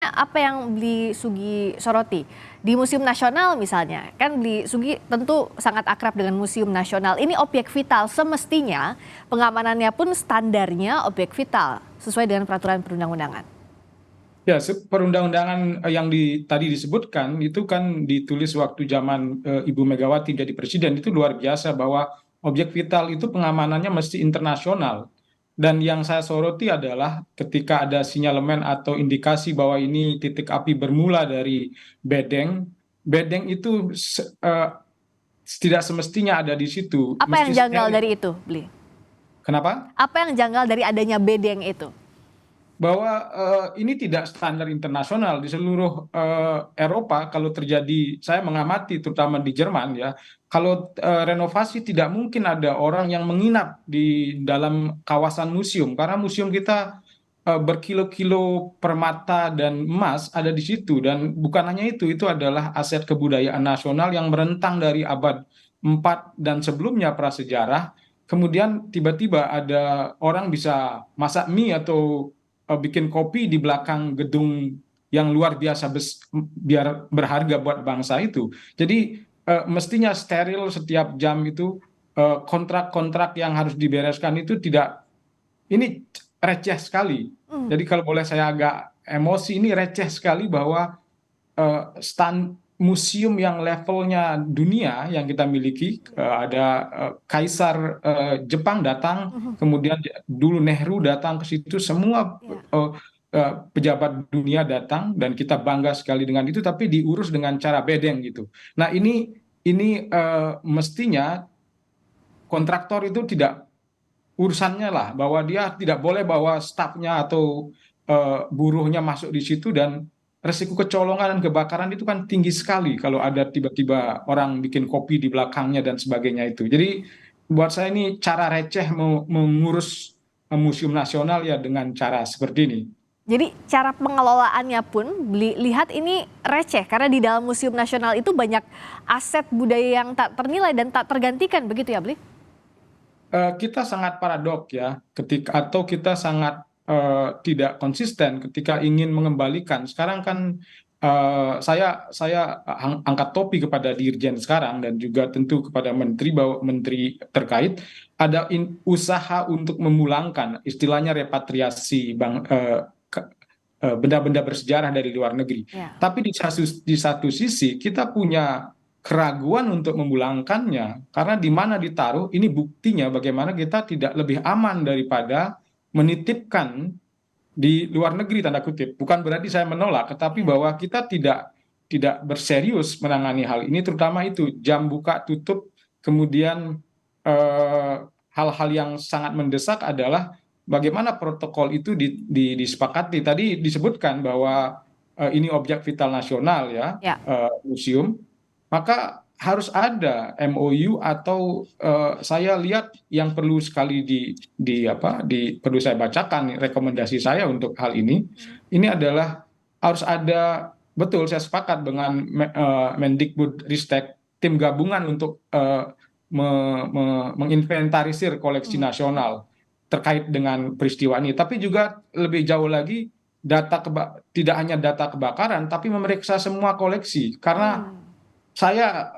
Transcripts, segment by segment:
sebenarnya apa yang Bli Sugi soroti? Di Museum Nasional misalnya, kan Bli Sugi tentu sangat akrab dengan Museum Nasional. Ini objek vital, semestinya pengamanannya pun standarnya objek vital sesuai dengan peraturan perundang-undangan. Ya, perundang-undangan yang tadi disebutkan itu kan ditulis waktu zaman Ibu Megawati jadi presiden, itu luar biasa bahwa objek vital itu pengamanannya mesti internasional. Dan yang saya soroti adalah ketika ada sinyalemen atau indikasi bahwa ini titik api bermula dari bedeng, bedeng itu tidak semestinya ada di situ, Apa yang mesti janggal steril. dari itu, Bli? Kenapa? Apa yang janggal dari adanya bedeng itu? Bahwa ini tidak standar internasional di seluruh Eropa. Kalau terjadi, saya mengamati terutama di Jerman ya, kalau renovasi tidak mungkin ada orang yang menginap di dalam kawasan museum karena museum kita berkilo-kilo permata dan emas ada di situ, dan bukan hanya itu adalah aset kebudayaan nasional yang merentang dari abad 4 dan sebelumnya prasejarah. Kemudian tiba-tiba ada orang bisa masak mie atau bikin kopi di belakang gedung yang luar biasa biar berharga buat bangsa itu. Jadi mestinya steril setiap jam itu, kontrak-kontrak yang harus dibereskan itu tidak, ini receh sekali. Hmm. Jadi kalau boleh saya agak emosi, ini receh sekali bahwa museum yang levelnya dunia yang kita miliki, ada Kaisar Jepang datang, kemudian dulu Nehru datang ke situ, semua Ya. pejabat dunia datang dan kita bangga sekali dengan itu, tapi diurus dengan cara bedeng gitu. Nah, ini mestinya kontraktor itu tidak urusannya lah, bahwa dia tidak boleh bawa stafnya atau buruhnya masuk di situ, dan resiko kecolongan dan kebakaran itu kan tinggi sekali kalau ada tiba-tiba orang bikin kopi di belakangnya dan sebagainya itu. Jadi buat saya ini cara receh mengurus museum nasional ya dengan cara seperti ini. Jadi cara pengelolaannya pun lihat ini receh karena di dalam Museum Nasional itu banyak aset budaya yang tak ternilai dan tak tergantikan, begitu ya, Bli? Kita sangat paradok ya, ketika atau kita sangat tidak konsisten ketika ingin mengembalikan. Sekarang kan saya angkat topi kepada Dirjen sekarang dan juga tentu kepada menteri, bahwa menteri terkait ada usaha untuk memulangkan, istilahnya repatriasi benda-benda bersejarah dari luar negeri. Ya. Tapi di satu sisi kita punya keraguan untuk memulangkannya, karena di mana ditaruh ini buktinya bagaimana kita tidak lebih aman daripada menitipkan di luar negeri, tanda kutip. Bukan berarti saya menolak, tetapi Ya. bahwa kita tidak berserius menangani hal ini, terutama itu jam buka tutup, kemudian hal-hal yang sangat mendesak adalah bagaimana protokol itu disepakati. Tadi disebutkan bahwa ini objek vital nasional ya, Ya. museum, maka harus ada MOU atau saya lihat yang perlu sekali perlu saya bacakan rekomendasi saya untuk hal ini. Ini adalah harus ada, betul saya sepakat dengan Mendikbud Ristek, tim gabungan untuk menginventarisir koleksi nasional terkait dengan peristiwa ini, tapi juga lebih jauh lagi tidak hanya data kebakaran, tapi memeriksa semua koleksi, karena saya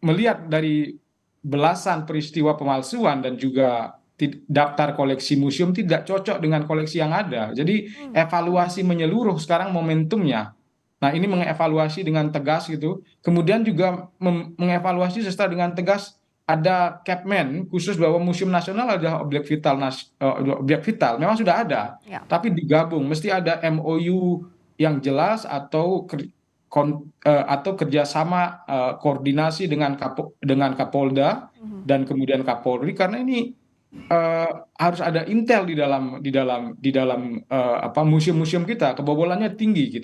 melihat dari belasan peristiwa pemalsuan dan juga daftar koleksi museum tidak cocok dengan koleksi yang ada. Jadi evaluasi menyeluruh sekarang momentumnya. Nah, ini mengevaluasi dengan tegas gitu. Kemudian juga mengevaluasi serta dengan tegas ada Capman khusus bahwa Museum Nasional adalah objek vital, objek vital. Memang sudah ada, Ya. tapi digabung mesti ada MOU yang jelas atau atau kerjasama koordinasi dengan Kapolda dan kemudian Kapolri, karena ini harus ada intel di dalam museum-museum kita, kebobolannya tinggi gitu.